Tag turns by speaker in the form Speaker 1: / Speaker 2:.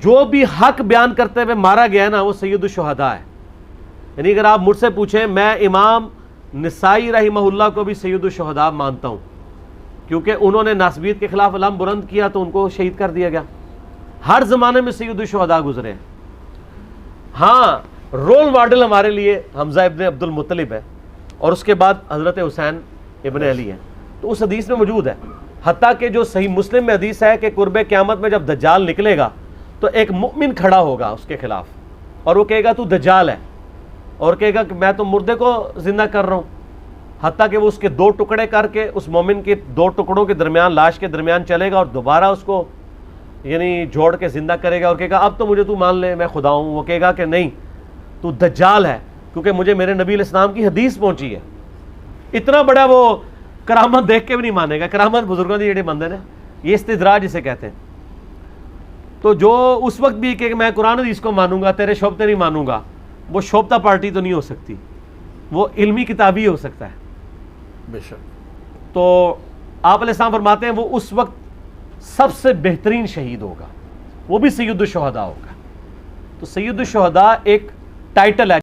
Speaker 1: جو بھی حق بیان کرتے ہوئے مارا گیا ہے نا وہ سید الشہداء ہے. یعنی اگر آپ مجھ سے پوچھیں میں امام نسائی رحمہ اللہ کو بھی سید الشہداء مانتا ہوں، کیونکہ انہوں نے ناسبیت کے خلاف علم بلند کیا تو ان کو شہید کر دیا گیا. ہر زمانے میں سید الشہداء گزرے ہیں. ہاں رول ماڈل ہمارے لیے حمزہ ابن عبد المطلب ہے اور اس کے بعد حضرت حسین ابن علی ہے، تو اس حدیث میں موجود ہے. حتیٰ کہ جو صحیح مسلم میں حدیث ہے کہ قرب قیامت میں جب دجال نکلے گا تو ایک مؤمن کھڑا ہوگا اس کے خلاف اور وہ کہے گا تو دجال ہے، اور کہے گا کہ میں تو مردے کو زندہ کر رہا ہوں. حتیٰ کہ وہ اس کے دو ٹکڑے کر کے اس مومن کے دو ٹکڑوں کے درمیان لاش کے درمیان چلے گا اور دوبارہ اس کو یعنی جوڑ کے زندہ کرے گا اور کہے گا اب تو مجھے تو مان لے میں خدا ہوں. وہ کہے گا کہ نہیں تو دجال ہے، کیونکہ مجھے میرے نبی علیہ السلام کی حدیث پہنچی ہے. اتنا بڑا وہ کرامت دیکھ کے بھی نہیں مانے گا. کرامت بزرگوں کی جڑے بندے نے یہ استدراج جسے کہتے ہیں. تو جو اس وقت بھی کہ میں قرآن حدیث کو مانوں گا تیرے شعبتے نہیں مانوں گا، وہ شعبتہ پارٹی تو نہیں ہو سکتی، وہ علمی کتابی ہو سکتا ہے.
Speaker 2: بے شک.
Speaker 1: تو آپ علیہ السلام فرماتے ہیں وہ اس وقت سب سے بہترین شہید ہوگا، وہ بھی سید الشہداء ہوگا. تو سید الشہداء ایک ٹائٹل ہے.